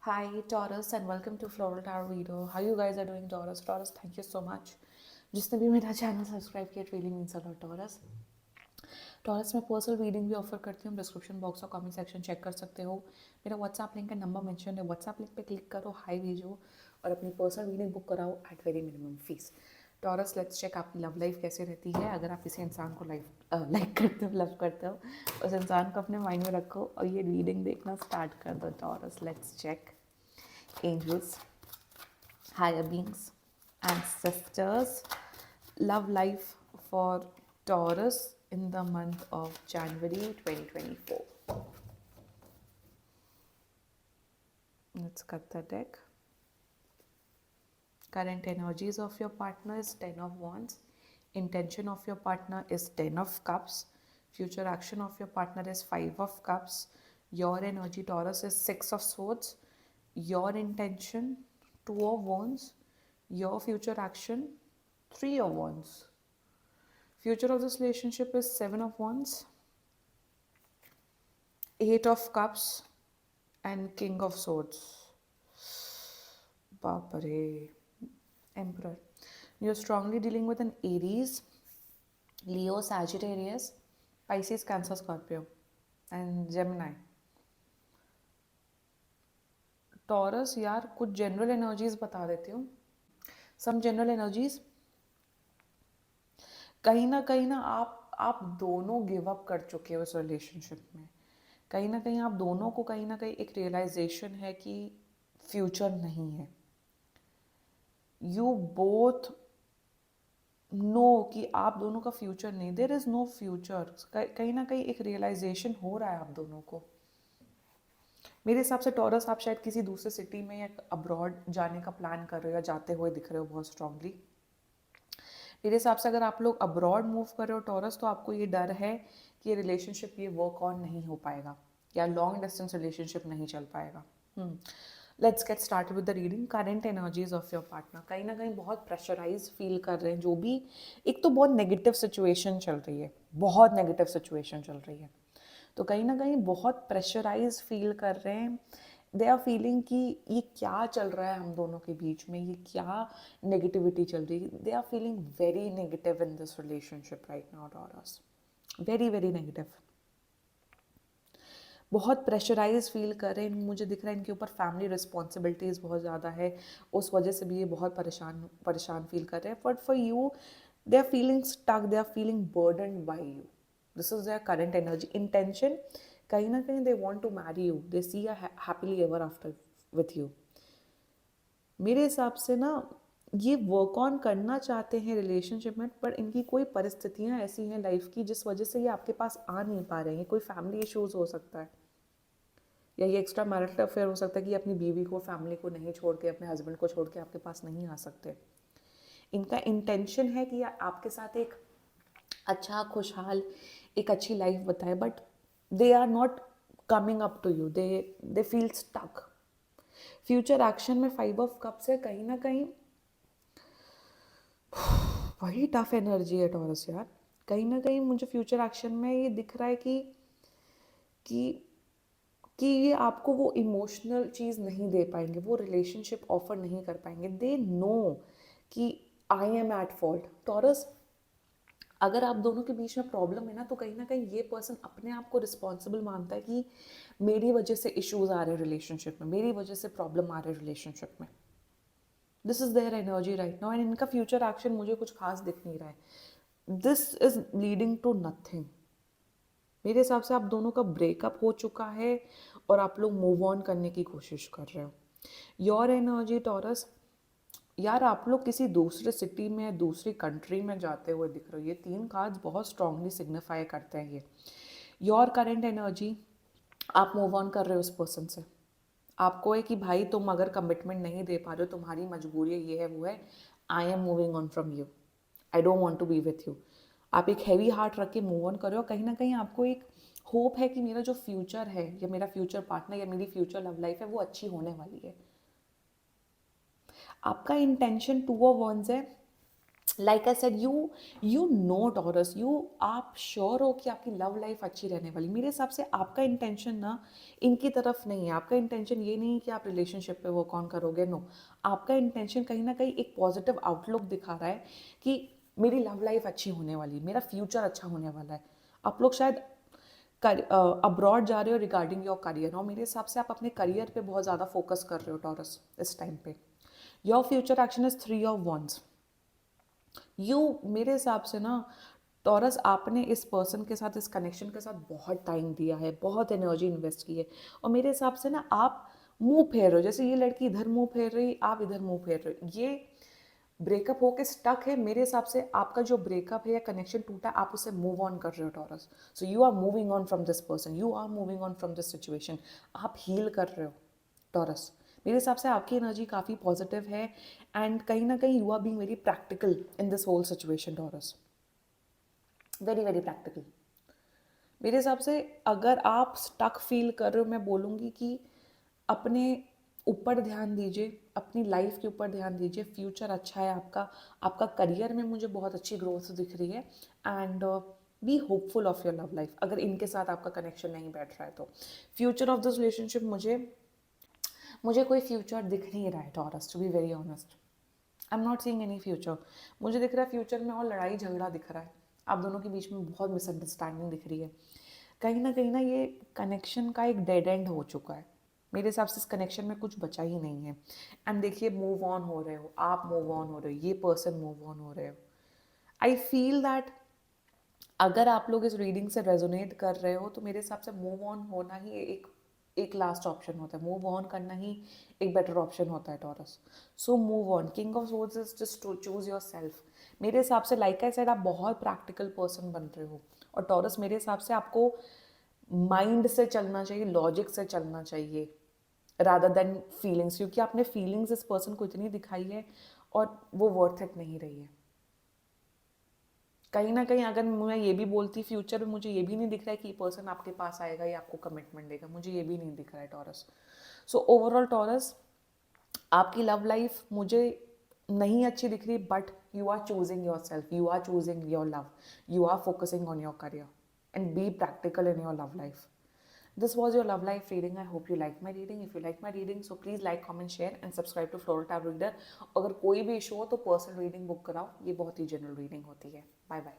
Hi Taurus and welcome to Floral Tarot video. How you guys are doing, Taurus? Taurus, thank you so much. जिसने भी मेरा channel subscribe किया, it really means a lot, Taurus. Taurus में personal reading भी offer करती हूँ. Description box और comment section check कर सकते हो. मेरा व्हाट्सएप लिंक का नंबर मेंशन है. व्हाट्सएप लिंक पे क्लिक करो, हाई भेजो और अपनी पर्सनल रीडिंग बुक कराओ at very minimum fees. Taurus, let's check आपकी लव लाइफ कैसे रहती है. अगर आप किसी इंसान को लाइक करते हो, लव करते हो, उस इंसान को अपने माइंड में रखो और ये रीडिंग देखना स्टार्ट कर दो. Taurus, let's check. Angels, higher beings, ancestors, love life for Taurus in the month of January 2024. Let's cut the deck. Current energies of your partner is 10 of Wands. Intention of your partner is 10 of Cups. Future action of your partner is 5 of Cups. Your energy, Taurus, is 6 of Swords. Your intention, 2 of Wands. Your future action, 3 of Wands. Future of this relationship is 7 of Wands, 8 of Cups, and King of Swords. Bapare. Emperor. You're strongly dealing with an Aries, Leo, Sagittarius, Pisces, Cancer, Scorpio, and Gemini. Taurus, यार कुछ general energies बता देती हूँ. Some general energies, कहीं ना आप दोनों give up कर चुके हो इस रिलेशनशिप में. कहीं आप दोनों को कहीं ना कहीं एक रियलाइजेशन है कि फ्यूचर नहीं है. यू बोथ नो कि आप दोनों का फ्यूचर नहीं. There is no future. कहीं ना कहीं एक रियलाइजेशन हो रहा है आप दोनों को. मेरे हिसाब से टॉरस, आप शायद किसी दूसरे सिटी में या अब्रॉड जाने का प्लान कर रहे हो या जाते हुए दिख रहे हो बहुत स्ट्रांगली. मेरे हिसाब से अगर आप लोग अब्रॉड मूव कर रहे हो टॉरस, तो आपको ये डर है कि ये रिलेशनशिप ये वर्क ऑन नहीं हो पाएगा या लॉन्ग डिस्टेंस रिलेशनशिप नहीं चल पाएगा. Let's get start with the reading. Current energies of your partner, कहीं ना कहीं बहुत प्रेशराइज फील कर रहे हैं. जो भी, एक तो बहुत नेगेटिव सिचुएशन चल रही है, बहुत नेगेटिव सिचुएशन चल रही है, तो कहीं ना कहीं बहुत प्रेशराइज फील कर रहे हैं. दे आर फीलिंग कि ये क्या चल रहा है हम दोनों के बीच में, ये क्या नेगेटिविटी चल रही है. They are feeling very negative in this relationship right now, Taurus. Very very negative. बहुत प्रेशराइज फील कर रहे हैं. मुझे दिख रहा है इनके ऊपर फैमिली रिस्पॉन्सिबिलिटीज़ बहुत ज़्यादा है. उस वजह से भी ये बहुत परेशान फील कर रहे हैं. But for you, they are feeling stuck, they are feeling burden by you. This is their current energy. Intention, कहीं ना कहीं they want to marry you. They see a happily ever after with you. मेरे हिसाब से ना ये work on करना चाहते हैं रिलेशनशिप में, पर इनकी कोई परिस्थितियां ऐसी हैं लाइफ की जिस वजह से ये आपके पास आ नहीं पा रहे हैं. कोई फैमिली इश्यूज हो सकता है, या ये एक्स्ट्रा मैरिटल अफेयर हो सकता है कि अपनी बीवी को, फैमिली को नहीं छोड़ के, अपने हस्बैंड को छोड़ के आपके पास नहीं आ सकते. इनका इंटेंशन है कि आपके साथ एक अच्छा, खुशहाल, एक अच्छी लाइफ बताए, but they are not coming up to you. They feel stuck. Future action में 5 ऑफ कप्स है. कहीं ना कहीं वही टफ एनर्जी है टॉरस यार. कहीं ना कहीं मुझे फ्यूचर एक्शन में ये दिख रहा है कि कि ये आपको वो इमोशनल चीज़ नहीं दे पाएंगे, वो रिलेशनशिप ऑफर नहीं कर पाएंगे. दे नो कि I am at fault. Taurus, अगर आप दोनों के बीच में प्रॉब्लम है ना, तो कहीं ना कहीं ये पर्सन अपने आप को रिस्पॉन्सिबल मानता है कि मेरी वजह से इश्यूज आ रहे हैं रिलेशनशिप में, मेरी वजह से प्रॉब्लम आ रहे हैं रिलेशनशिप में. This is their energy right now. And इनका फ्यूचर एक्शन मुझे कुछ खास दिख नहीं रहा है. This is leading to nothing. मेरे हिसाब से आप दोनों का ब्रेकअप हो चुका है और आप लोग मूव ऑन करने की कोशिश कर रहे हो. योर एनर्जी टॉरस, यार आप लोग किसी दूसरे सिटी में, दूसरी कंट्री में जाते हुए दिख रहे हो. ये 3 कार्ड्स बहुत स्ट्रांगली सिग्निफाई करते हैं ये. योर करेंट एनर्जी, आप मूव ऑन कर रहे हो उस पर्सन से. आपको है कि भाई तुम अगर कमिटमेंट नहीं दे पा रहे हो, तुम्हारी मजबूरी ये है, वो है, I am moving on from you, I don't want to be with you. आप एक हैवी हार्ट रख के मूव ऑन कर रहे हो. कहीं ना कहीं आपको एक होप है कि मेरा जो फ्यूचर है, या मेरा फ्यूचर पार्टनर, या मेरी फ्यूचर लव लाइफ है, वो अच्छी होने वाली है. आपका इंटेंशन 2 ऑफ वंस है. Like I said, you know taurus, you, आप श्योर हो कि आपकी लव लाइफ अच्छी रहने वाली। मेरे हिसाब से आपका इंटेंशन ना इनकी तरफ नहीं है, आपका इंटेंशन ये नहीं है कि आप रिलेशनशिप पे वर्क ऑन करोगे, नो। आपका इंटेंशन कहीं ना कहीं एक पॉजिटिव आउटलुक दिखा रहा है कि मेरी लव लाइफ अच्छी होने वाली, मेरा फ्यूचर अच्छा होने वाला है। आप लोग शायद अब्रॉड जा रहे हो रिगार्डिंग योर करियर, और मेरे हिसाब से आप अपने करियर पे बहुत ज़्यादा फोकस कर रहे हो टॉरस इस टाइम पे। Your future action is 3 of Wands। मेरे हिसाब से ना टॉरस, आपने इस पर्सन के साथ, इस कनेक्शन के साथ बहुत टाइम दिया है, बहुत एनर्जी इन्वेस्ट की है, और मेरे हिसाब से ना आप मुंह फेर रहे हो, जैसे ये लड़की इधर मुंह फेर रही, आप इधर मुंह फेर रहे हो। ये ब्रेकअप होके स्टक है। मेरे हिसाब से आपका जो ब्रेकअप है या कनेक्शन टूटा, आप उसे मूव ऑन कर रहे हो Taurus. So you are moving on from this person, you are moving on from this situation. आप हील कर रहे हो टॉरस। मेरे हिसाब से आपकी एनर्जी काफ़ी पॉजिटिव है, एंड कहीं ना कहीं you are being very practical in this whole situation Taurus, very very practical. मेरे हिसाब से अगर आप स्टक फील कर रहे हो, मैं बोलूँगी कि अपने ऊपर ध्यान दीजिए, अपनी लाइफ के ऊपर ध्यान दीजिए। फ्यूचर अच्छा है आपका, आपका करियर में मुझे बहुत अच्छी ग्रोथ दिख रही है, and be hopeful of your love life. अगर इनके साथ आपका कनेक्शन नहीं बैठ रहा है तो फ्यूचर ऑफ दिस रिलेशनशिप, मुझे कोई फ्यूचर दिख नहीं रहा है Taurus, to be very honest. I am not seeing any future. मुझे दिख रहा है फ्यूचर में और लड़ाई झगड़ा दिख रहा है, आप दोनों के बीच में बहुत मिसअंडरस्टैंडिंग दिख रही है। कहीं ना ये कनेक्शन का एक डेड एंड हो चुका है। मेरे हिसाब से इस कनेक्शन में कुछ बचा ही नहीं है। एंड देखिए, मूव ऑन हो रहे हो, आप मूव ऑन हो रहे हो, ये पर्सन मूव ऑन हो रहे हो। आई फील दैट अगर आप लोग इस रीडिंग से रेजोनेट कर रहे हो, तो मेरे हिसाब से मूव ऑन होना ही एक लास्ट ऑप्शन होता है। मूव ऑन करना ही एक बेटर ऑप्शन होता है Taurus. So move on. King of swords is just to choose yourself. मेरे हिसाब से, लाइक आई सेड, आप बहुत प्रैक्टिकल पर्सन बन रहे हो, और टॉरस मेरे हिसाब से आपको माइंड से चलना चाहिए, लॉजिक से चलना चाहिए, रादर देन फीलिंग्स, क्योंकि आपने फीलिंग्स इस पर्सन को इतनी दिखाई है और वो वर्थ इट नहीं रही है। कहीं ना कहीं अगर मैं ये भी बोलती फ्यूचर में, मुझे ये भी नहीं दिख रहा है कि ये पर्सन आपके पास आएगा या आपको कमिटमेंट देगा, मुझे ये भी नहीं दिख रहा है टॉरस। सो ओवरऑल टॉरस, आपकी लव लाइफ मुझे नहीं अच्छी दिख रही, but you are choosing yourself, you are choosing your love, you are focusing on your career, and be practical in your love life. This was your love life reading. I hope you liked my reading. If you like my reading, so please like, comment, share and subscribe to Floral Tarot Reader. अगर कोई भी issue हो तो personal reading book कराओ, ये बहुत ही general reading होती है। Bye bye.